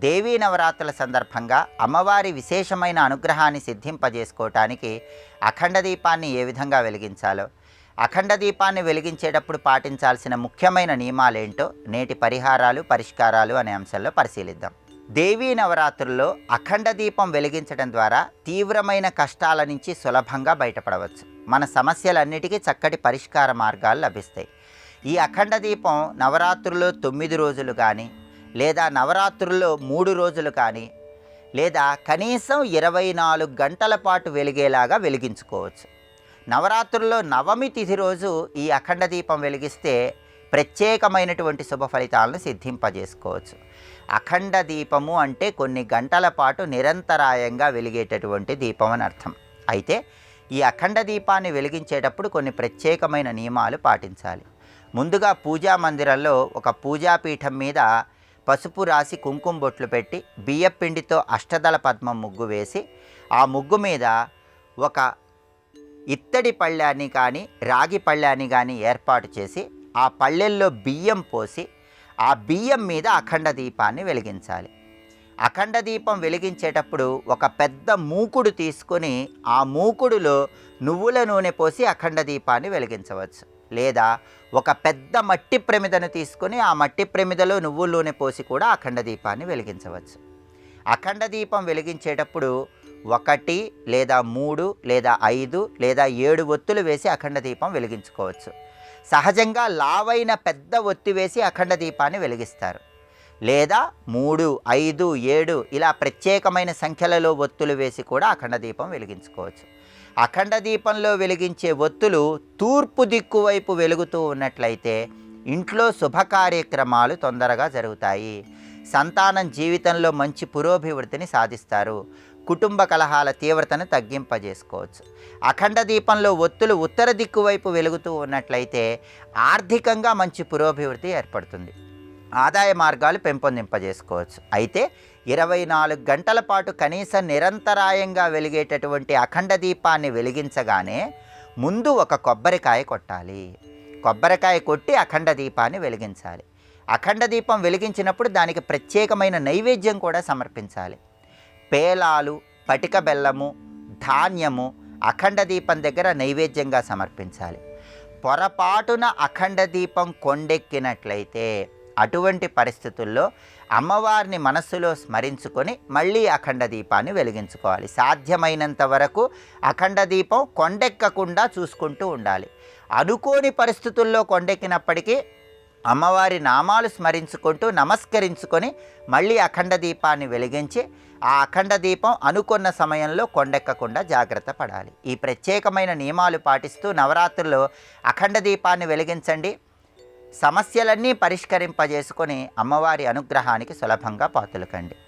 దేవీ నవరాత్రుల సందర్భంగా అమ్మవారి విశేషమైన అనుగ్రహాన్ని సిద్ధింపజేసుకోవటానికి అఖండ దీపాన్ని ఏ విధంగా వెలిగించాలో, అఖండ దీపాన్ని వెలిగించేటప్పుడు పాటించాల్సిన ముఖ్యమైన నియమాలేంటో నేటి పరిహారాలు పరిష్కారాలు అనే అంశంలో పరిశీలిద్దాం. దేవీ నవరాత్రుల్లో అఖండ దీపం వెలిగించడం ద్వారా తీవ్రమైన కష్టాల నుంచి సులభంగా బయటపడవచ్చు. మన సమస్యలన్నిటికీ చక్కటి పరిష్కార మార్గాలు లభిస్తాయి. ఈ అఖండ దీపం నవరాత్రుల్లో 9 రోజులు కానీ, లేదా నవరాత్రుల్లో 3 రోజులు కానీ, లేదా కనీసం 24 గంటల పాటు వెలిగేలాగా వెలిగించుకోవచ్చు. నవరాత్రుల్లో నవమి తిథి రోజు ఈ అఖండ దీపం వెలిగిస్తే ప్రత్యేకమైనటువంటి శుభ ఫలితాలను సిద్ధింపజేసుకోవచ్చు. అఖండ దీపము అంటే కొన్ని గంటల పాటు నిరంతరాయంగా వెలిగేటటువంటి దీపం అని అర్థం. అయితే ఈ అఖండ దీపాన్ని వెలిగించేటప్పుడు కొన్ని ప్రత్యేకమైన నియమాలు పాటించాలి. ముందుగా పూజా మందిరంలో ఒక పూజాపీఠం మీద పసుపు రాసి కుంకుమ బొట్లు పెట్టి బియ్యపిండితో అష్టదళ పద్మం ముగ్గు వేసి, ఆ ముగ్గు మీద ఒక ఇత్తడి పళ్ళాన్ని కానీ రాగి పళ్ళాన్ని కానీ ఏర్పాటు చేసి ఆ పళ్ళెల్లో బియ్యం పోసి ఆ బియ్యం మీద అఖండ దీపాన్ని వెలిగించాలి. అఖండ దీపం వెలిగించేటప్పుడు ఒక పెద్ద మూకుడు తీసుకొని ఆ మూకుడులో నువ్వుల నూనె పోసి అఖండ దీపాన్ని వెలిగించవచ్చు. లేదా ఒక పెద్ద మట్టి ప్రమిదను తీసుకొని ఆ మట్టి ప్రమిదలో నువ్వుల నూనె పోసి కూడా అఖండ దీపాన్ని వెలిగించవచ్చు. అఖండ దీపం వెలిగించేటప్పుడు 1 లేదా 3 లేదా 5 లేదా 7 ఒత్తులు వేసి అఖండ దీపం వెలిగించుకోవచ్చు. సహజంగా లావైన పెద్ద ఒత్తి వేసి అఖండ దీపాన్ని వెలిగిస్తారు. లేదా 3, 5, 7 ఇలా ప్రత్యేకమైన సంఖ్యలలో ఒత్తులు వేసి కూడా అఖండ దీపం వెలిగించుకోవచ్చు. అఖండ దీపంలో వెలిగించే ఒత్తులు తూర్పు దిక్కు వైపు వెలుగుతూ ఉన్నట్లయితే ఇంట్లో శుభకార్యక్రమాలు తొందరగా జరుగుతాయి. సంతానం జీవితంలో మంచి పురోభివృద్ధిని సాధిస్తారు. కుటుంబ కలహాల తీవ్రతను తగ్గింపజేసుకోవచ్చు. అఖండ దీపంలో ఒత్తులు ఉత్తర దిక్కు వైపు వెలుగుతూ ఉన్నట్లయితే ఆర్థికంగా మంచి పురోభివృద్ధి ఏర్పడుతుంది. ఆదాయ మార్గాలు పెంపొందింపజేసుకోవచ్చు. అయితే 24 గంటల పాటు కనీసం నిరంతరాయంగా వెలిగేటటువంటి అఖండ దీపాన్ని వెలిగించగానే ముందు ఒక కొబ్బరికాయ కొట్టాలి. కొబ్బరికాయ కొట్టి అఖండ దీపాన్ని వెలిగించాలి. అఖండ దీపం వెలిగించినప్పుడు దానికి ప్రత్యేకమైన నైవేద్యం కూడా సమర్పించాలి. పేలాలు, పటిక బెల్లము, ధాన్యము అఖండ దీపం దగ్గర నైవేద్యంగా సమర్పించాలి. పొరపాటున అఖండ దీపం కొండెక్కినట్లయితే అటువంటి పరిస్థితుల్లో అమ్మవారిని మనస్సులో స్మరించుకొని మళ్ళీ అఖండ దీపాన్ని వెలిగించుకోవాలి. సాధ్యమైనంత వరకు అఖండ దీపం కొండెక్కకుండా చూసుకుంటూ ఉండాలి. అనుకోని పరిస్థితుల్లో కొండెక్కినప్పటికీ అమ్మవారి నామాలు స్మరించుకుంటూ నమస్కరించుకొని మళ్ళీ అఖండ దీపాన్ని వెలిగించి ఆ అఖండ దీపం అనుకున్న సమయంలో కొండెక్కకుండా జాగ్రత్త పడాలి. ఈ ప్రత్యేకమైన నియమాలు పాటిస్తూ నవరాత్రుల్లో అఖండ దీపాన్ని వెలిగించండి. సమస్యలన్నీ పరిష్కరింపజేసుకొని అమ్మవారి అనుగ్రహానికి సులభంగా పాతులకండి.